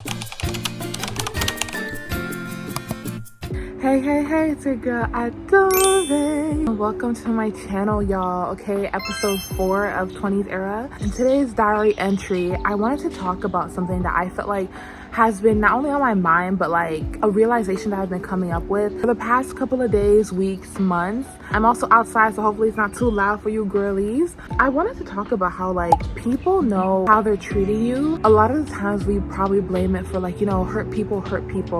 Hey, it's your girl Adore. Welcome to my channel, y'all. Okay, episode 4 of 20s era. In today's diary entry, I wanted to talk about something that I felt like has been not only on my mind, but like a realization that I've been coming up with for the past couple of days, weeks, months. I'm also outside, so hopefully it's not too loud for you girlies. I wanted to talk about how like people know how they're treating you. A lot of the times we probably blame it for like, you know, hurt people.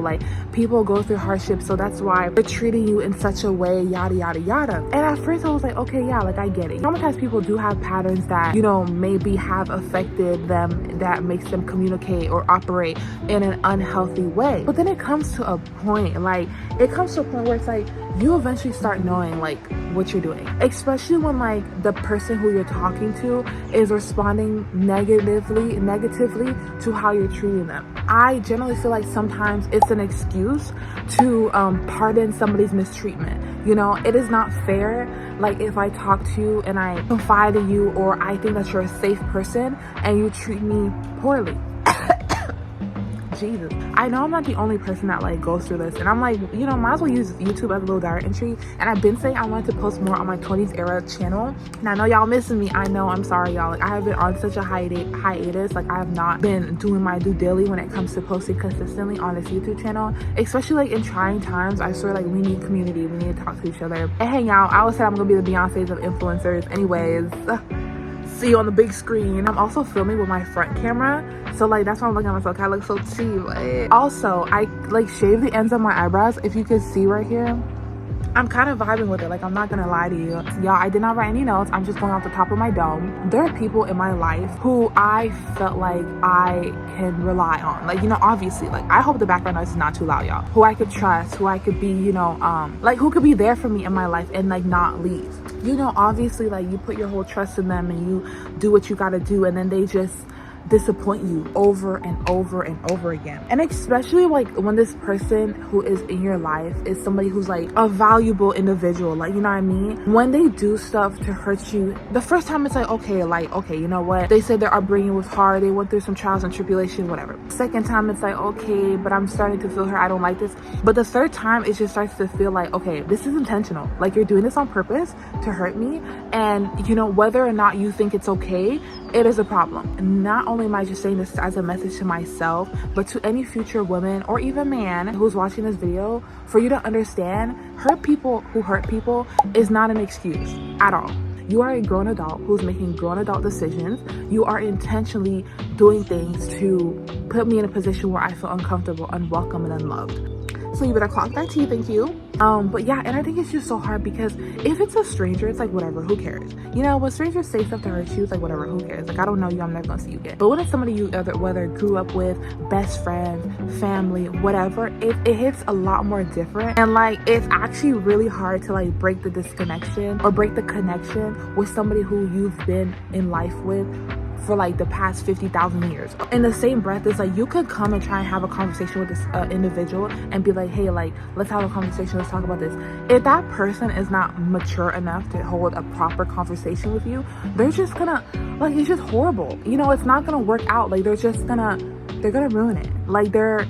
Like people go through hardship, so that's why they're treating you in such a way, yada yada yada. And at first I was like, okay, yeah, like I get it. Sometimes people do have patterns that, you know, maybe have affected them, that makes them communicate or operate in an unhealthy way. But then it comes to a point where it's like you eventually start knowing like what you're doing, especially when like the person who you're talking to is responding negatively to how you're treating them. I generally feel like sometimes it's an excuse to pardon somebody's mistreatment. You know, it is not fair. Like if I talk to you and I confide in you, or I think that you're a safe person and you treat me poorly. Jesus, I know I'm not the only person that like goes through this, and I'm like, you know, might as well use YouTube as a little diary entry. And I've been saying I wanted to post more on my 20s era channel, and I know y'all missing me. I know, I'm sorry y'all. Like I have been on such a hiatus. Like I have not been doing my due daily when it comes to posting consistently on this YouTube channel, especially like in trying times. I swear, like we need community, we need to talk to each other and hang out. I always said I'm gonna be the Beyonce's of influencers. Anyways, see you on the big screen. I'm also filming with my front camera, so like that's why I'm looking at myself. I look so cheap. Like, also, I like shave the ends of my eyebrows. If you can see right here, I'm kind of vibing with it. Like I'm not gonna lie to you, y'all. I did not write any notes. I'm just going off the top of my dome. There are people in my life who I felt like I can rely on. Like, you know, obviously, like I hope the background noise is not too loud, y'all. Who I could trust, who I could be, you know, like who could be there for me in my life and like not leave. You know, obviously, like you put your whole trust in them and you do what you gotta do, and then they just disappoint you over and over again. And especially like when this person who is in your life is somebody who's like a valuable individual, like, you know what I mean? When they do stuff to hurt you, the first time it's like, okay, you know what? They said their upbringing was hard, they went through some trials and tribulation, whatever. Second time it's like, okay, but I'm starting to feel hurt, I don't like this. But the third time it just starts to feel like, okay, this is intentional. Like you're doing this on purpose to hurt me. And you know, whether or not you think it's okay, it is a problem. Not only am I just saying this as a message to myself, but to any future woman or even man who's watching this video, for you to understand, hurt people who hurt people is not an excuse at all. You are a grown adult who's making grown adult decisions. You are intentionally doing things to put me in a position where I feel uncomfortable, unwelcome, and unloved. So you better clock that tea, thank you. But yeah, and I think it's just so hard because if it's a stranger, it's like whatever, who cares? You know, when strangers say stuff to hurt you, it's like whatever, who cares? Like I don't know you, I'm never gonna see you again. But when it's somebody you whether grew up with, best friend, family, whatever, it hits a lot more different. And like it's actually really hard to like break the disconnection or break the connection with somebody who you've been in life with for like the past 50,000 years. In the same breath, it's like you could come and try and have a conversation with this individual and be like, hey, like let's have a conversation, let's talk about this. If that person is not mature enough to hold a proper conversation with you, they're just gonna, like, it's just horrible, you know, it's not gonna work out. Like they're gonna ruin it. Like they're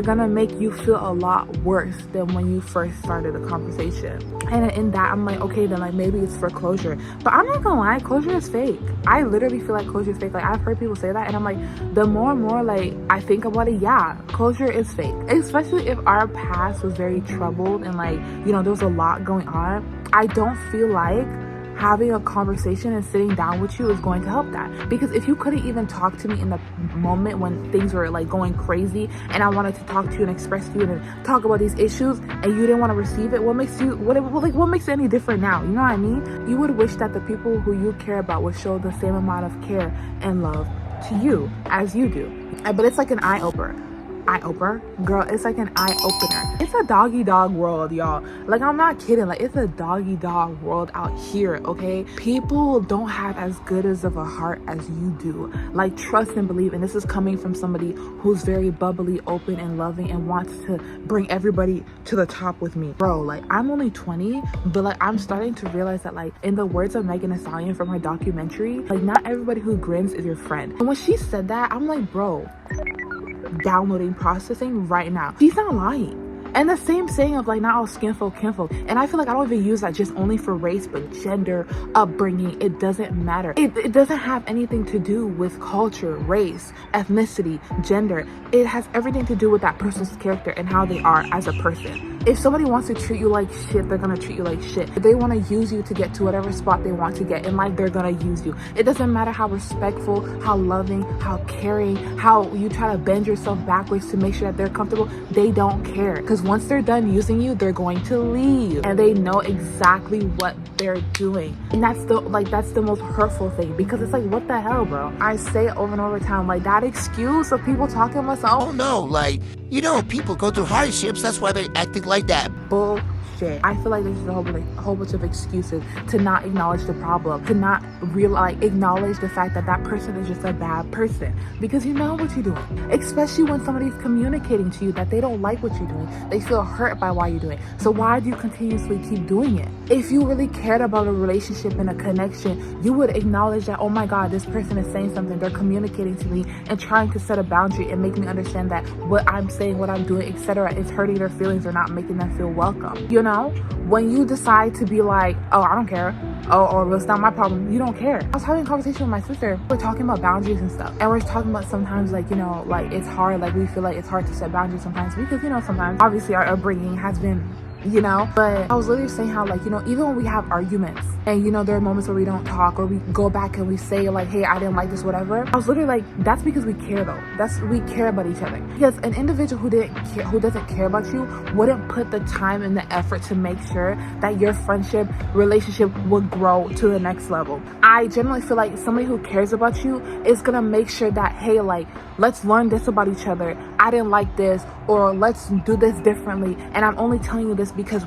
gonna make you feel a lot worse than when you first started the conversation. And in that, I'm like, okay, then like maybe it's for closure. But I'm not gonna lie, closure is fake. I literally feel like closure is fake. Like I've heard people say that, and I'm like, the more and more like I think about it, yeah, closure is fake. Especially if our past was very troubled and like, you know, there was a lot going on. I don't feel like having a conversation and sitting down with you is going to help that. Because if you couldn't even talk to me in the moment when things were like going crazy and I wanted to talk to you and express to you and talk about these issues and you didn't want to receive it, what makes it any different now? You know what I mean? You would wish that the people who you care about would show the same amount of care and love to you as you do. But it's like an eye-opener. Girl, it's like an eye-opener. It's a doggy dog world, y'all. Like I'm not kidding, like it's a doggy dog world out here, okay? People don't have as good as of a heart as you do. Like trust and believe, and this is coming from somebody who's very bubbly, open, and loving and wants to bring everybody to the top with me. Bro, like I'm only 20, but like I'm starting to realize that, like, in the words of Megan Thee Stallion from her documentary, like not everybody who grins is your friend. And when she said that, I'm like, bro, downloading, processing right now. He's not lying. And the same saying of like, not all skin folk, kinfolk. And I feel like I don't even use that just only for race, but gender, upbringing. It doesn't matter. It doesn't have anything to do with culture, race, ethnicity, gender. It has everything to do with that person's character and how they are as a person. If somebody wants to treat you like shit, they're gonna treat you like shit. If they want to use you to get to whatever spot they want to get in life, they're gonna use you. It doesn't matter how respectful, how loving, how caring, how you try to bend yourself backwards to make sure that they're comfortable. They don't care, because once they're done using you, they're going to leave, and they know exactly what they're doing. And that's the most hurtful thing, because it's like, what the hell, bro? I say it over and over time, like, that excuse of people talking about, oh no, like, you know, people go through hardships, that's why they're acting like that. Bullshit. I feel like there's a whole bunch of excuses to not acknowledge the problem, to not acknowledge the fact that that person is just a bad person, because you know what you're doing. Especially when somebody's communicating to you that they don't like what you're doing, they feel hurt by why you're doing it. So why do you continuously keep doing it? If you really cared about a relationship and a connection, you would acknowledge that, oh my God, this person is saying something, they're communicating to me and trying to set a boundary and make me understand that what I'm saying, what I'm doing, etc., is hurting their feelings or not making them feel welcome. You know, when you decide to be like, oh, I don't care, or it's not my problem, you don't care. I was having a conversation with my sister. We're talking about boundaries and stuff, and we're talking about sometimes, like, you know, like, it's hard, like, we feel like it's hard to set boundaries sometimes, because, you know, sometimes obviously our upbringing has been, you know, but I was literally saying how, like, you know, even when we have arguments and, you know, there are moments where we don't talk, or we go back and we say like, hey, I didn't like this, whatever. I was literally like, that's because we care, though. We care about each other. Because an individual who doesn't care about you wouldn't put the time and the effort to make sure that your relationship would grow to the next level. I generally feel like somebody who cares about you is gonna make sure that, hey, like, let's learn this about each other. I didn't like this, or let's do this differently. And I'm only telling you this because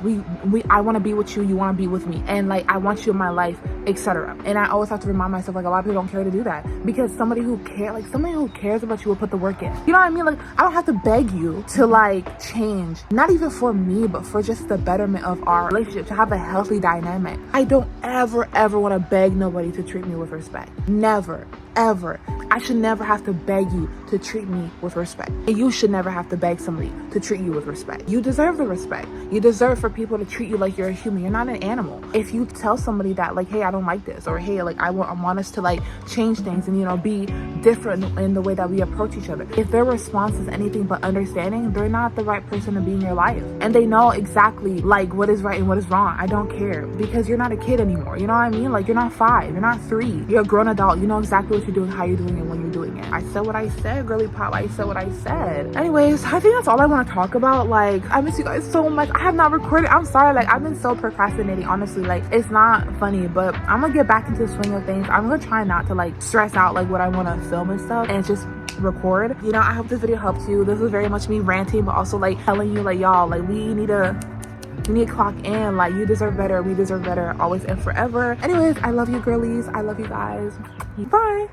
I want to be with you, you want to be with me, and like, I want you in my life, etc. And I always have to remind myself, like, a lot of people don't care to do that, because somebody who cares about you will put the work in. You know what I mean? Like, I don't have to beg you to like change, not even for me, but for just the betterment of our relationship, to have a healthy dynamic. I don't ever want to beg nobody to treat me with respect. Never, ever. I should never have to beg you to treat me with respect. And you should never have to beg somebody to treat you with respect. You deserve the respect. You deserve for people to treat you like you're a human. You're not an animal. If you tell somebody that, like, hey, I don't like this, or hey, like, I want us to like change things and, you know, be different in the way that we approach each other, if their response is anything but understanding, they're not the right person to be in your life. And they know exactly like what is right and what is wrong. I don't care, because you're not a kid anymore. You know what I mean? Like, you're not 5, you're not 3. You're a grown adult. You know exactly what you're doing, how you're doing it, when you're doing it. I said what I said, girly pop. I said what I said. Anyways, I think that's all I want to talk about. Like, I miss you guys so much. I have not recorded. I'm sorry. Like, I've been so procrastinating, honestly. Like, it's not funny, but I'm gonna get back into the swing of things. I'm gonna try not to like stress out like what I want to film and stuff, and just record. You know, I hope this video helps you. This is very much me ranting, but also like telling you, like, y'all, like, we need to clock in. Like, you deserve better, we deserve better, always and forever. Anyways, I love you, girlies. I love you guys. Bye.